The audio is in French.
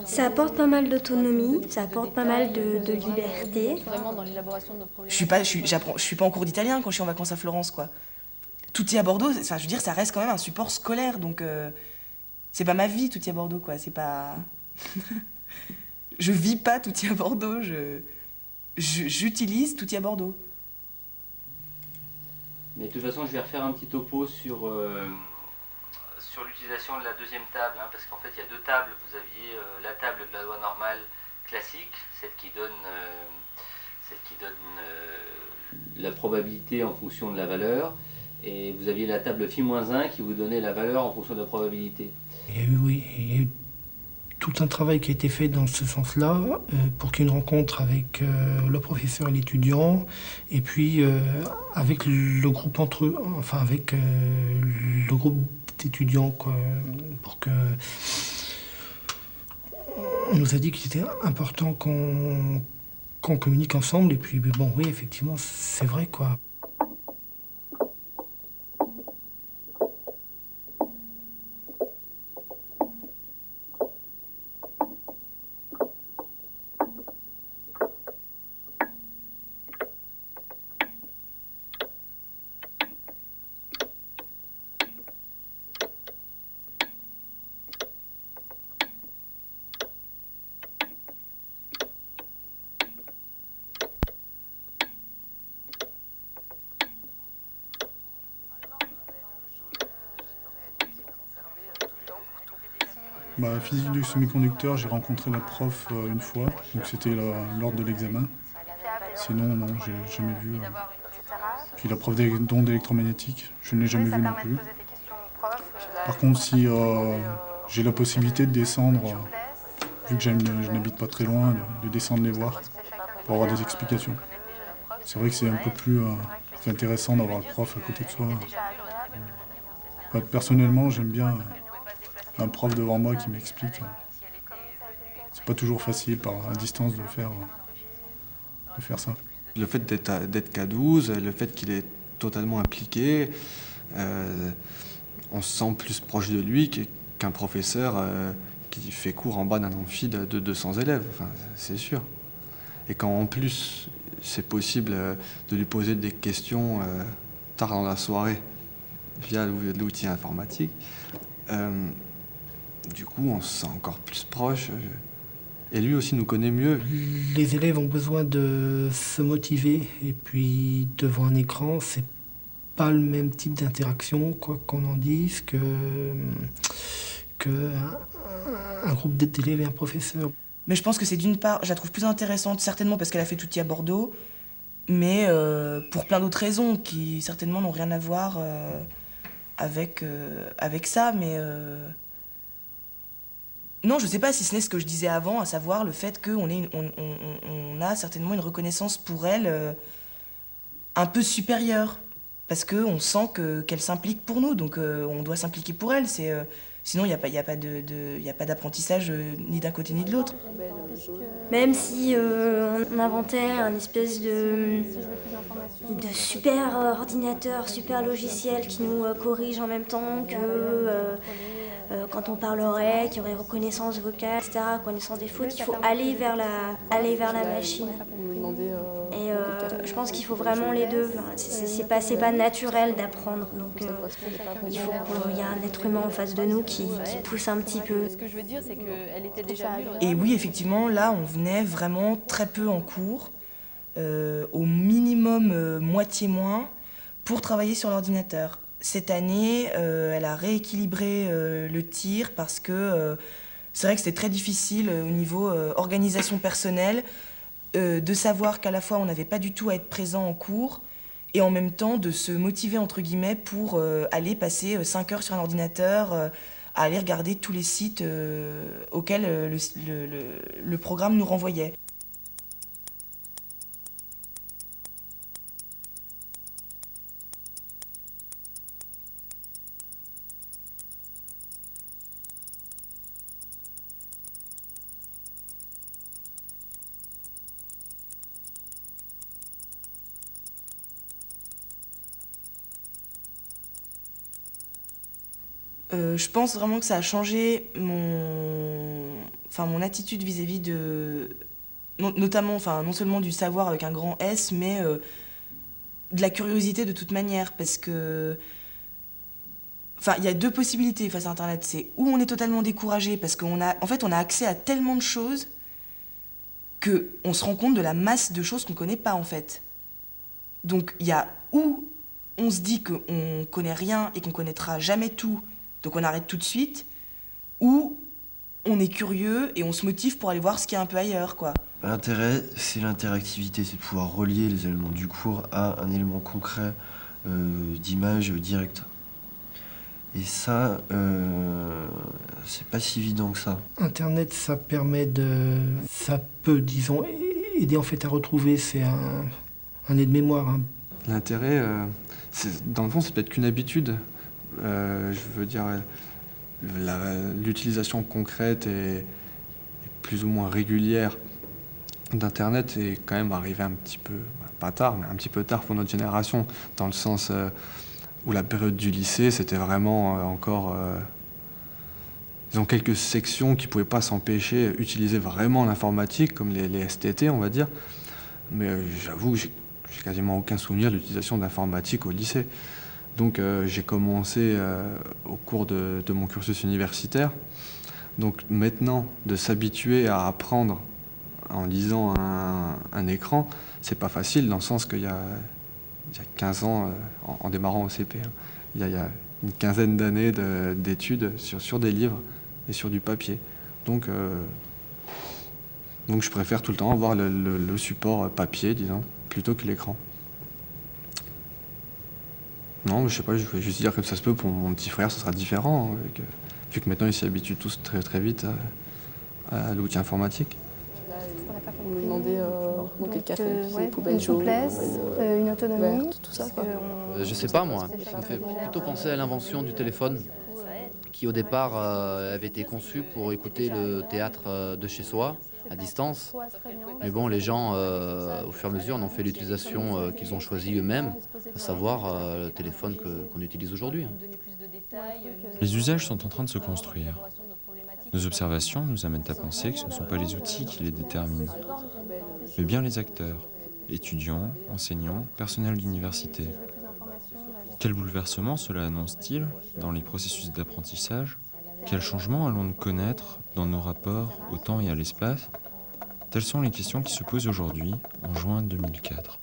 Ça apporte pas mal d'autonomie, ça apporte pas mal de liberté. Je suis pas en cours d'italien quand je suis en vacances à Florence, quoi. Tout est à Bordeaux, enfin, je veux dire, ça reste quand même un support scolaire, donc c'est pas ma vie, tout est à Bordeaux, quoi. C'est pas. Je vis pas tout est à Bordeaux, j'utilise tout est à Bordeaux. Mais de toute façon, je vais refaire un petit topo sur l'utilisation de la deuxième table, hein, parce qu'en fait, il y a deux tables. Vous aviez la table de la loi normale classique, celle qui donne la probabilité en fonction de la valeur, et vous aviez la table phi-1 qui vous donnait la valeur en fonction de la probabilité. Oui, il y a eu tout un travail qui a été fait dans ce sens-là pour qu'il y ait une rencontre avec le professeur et l'étudiant, et puis avec le groupe entre eux, enfin avec le groupe d'étudiants, quoi, pour que on nous a dit qu'il était important qu'on communique ensemble. Et puis bon, oui, effectivement, c'est vrai, quoi. Physique du semi-conducteur, j'ai rencontré la prof une fois, donc c'était lors de l'examen. Sinon, non, j'ai jamais vu. Puis la prof d'ondes électromagnétiques, je ne l'ai jamais vue non plus. Par contre, si j'ai la possibilité de descendre, vu que je n'habite pas très loin, de descendre les voir pour avoir des explications. C'est vrai que c'est un peu plus intéressant d'avoir le prof à côté de soi. Personnellement, j'aime bien un prof devant moi qui m'explique. C'est pas toujours facile à distance de faire ça. Le fait d'être qu'à 12, le fait qu'il est totalement impliqué, on se sent plus proche de lui qu'un professeur qui fait cours en bas d'un amphi de 200 élèves, enfin, c'est sûr. Et quand en plus c'est possible de lui poser des questions tard dans la soirée via l'outil informatique, du coup on se sent encore plus proche. Et lui aussi nous connaît mieux. Les élèves ont besoin de se motiver, et puis devant un écran, c'est pas le même type d'interaction, quoi qu'on en dise, que un groupe d'élèves et un professeur. Mais je pense que c'est d'une part, je la trouve plus intéressante, certainement parce qu'elle a fait tout à Bordeaux, mais pour plein d'autres raisons qui certainement n'ont rien à voir avec ça, mais non, je sais pas si ce n'est ce que je disais avant, à savoir le fait qu'on on a certainement une reconnaissance pour elle un peu supérieure, parce qu'on sent qu'elle s'implique pour nous, donc on doit s'impliquer pour elle. Sinon, il n'y a pas d'apprentissage ni d'un côté ni de l'autre. Même si on inventait un espèce de super ordinateur, super logiciel qui nous corrige en même temps que quand on parlerait, qu'il y aurait reconnaissance vocale, etc., reconnaissance des fautes, il faut aller vers la machine. Et je pense qu'il faut vraiment les deux. C'est pas naturel d'apprendre. Donc il faut qu'il y ait un être humain en face de nous qui pousse un petit peu. Ce que je veux dire, c'est qu'elle était déjà venue. Et oui, effectivement, là, on venait vraiment très peu en cours, au minimum moitié moins, pour travailler sur l'ordinateur. Cette année, elle a rééquilibré le tir parce que c'est vrai que c'était très difficile au niveau organisation personnelle de savoir qu'à la fois on n'avait pas du tout à être présent en cours et en même temps de se motiver entre guillemets pour aller passer 5 heures sur un ordinateur, à aller regarder tous les sites auxquels le programme nous renvoyait. Je pense vraiment que ça a changé mon attitude vis-à-vis notamment, non seulement du savoir avec un grand S, mais de la curiosité de toute manière, parce que il y a deux possibilités face à Internet. C'est où on est totalement découragé parce qu'on a accès à tellement de choses qu'on se rend compte de la masse de choses qu'on connaît pas en fait. Donc il y a où on se dit qu'on connaît rien et qu'on connaîtra jamais tout, donc on arrête tout de suite, ou on est curieux et on se motive pour aller voir ce qu'il y a un peu ailleurs, quoi. L'intérêt, c'est l'interactivité, c'est de pouvoir relier les éléments du cours à un élément concret d'image directe. Et ça, c'est pas si évident que ça. Internet, ça peut, disons, aider en fait à retrouver, c'est un aide-mémoire. Hein. L'intérêt, dans le fond, c'est peut-être qu'une habitude. Je veux dire, l'utilisation concrète et plus ou moins régulière d'Internet est quand même arrivée un petit peu, pas tard, mais un petit peu tard pour notre génération, dans le sens où la période du lycée, c'était vraiment encore... Disons quelques sections qui ne pouvaient pas s'empêcher d'utiliser vraiment l'informatique, comme les STT, on va dire. Mais j'avoue que j'ai quasiment aucun souvenir de l'utilisation d'informatique au lycée. Donc j'ai commencé au cours de mon cursus universitaire. Donc maintenant, de s'habituer à apprendre en lisant un écran, c'est pas facile, dans le sens qu'il y a 15 ans, en démarrant au CP, hein, il y a une quinzaine d'années d'études sur des livres et sur du papier. Donc je préfère tout le temps avoir le support papier, disons, plutôt que l'écran. Non, je sais pas, je vais juste dire que ça se peut pour mon petit frère, ce sera différent, hein, vu que maintenant ils s'y habituent tous très très vite à l'outil informatique. On me demandait dans quel café, une poubelle jaune, souplesse, une autonomie, verte, tout ça. Quoi. Je sais pas moi, ça me fait plutôt penser à l'invention du téléphone, qui au départ avait été conçu pour écouter le théâtre de chez soi, à distance. Mais bon, les gens, au fur et à mesure, en ont fait l'utilisation qu'ils ont choisie eux-mêmes, à savoir le téléphone qu'on utilise aujourd'hui. Les usages sont en train de se construire. Nos observations nous amènent à penser que ce ne sont pas les outils qui les déterminent, mais bien les acteurs, étudiants, enseignants, personnel d'université. Quel bouleversement cela annonce-t-il dans les processus d'apprentissage ? Quels changements allons-nous connaître dans nos rapports au temps et à l'espace ? Telles sont les questions qui se posent aujourd'hui, en juin 2004.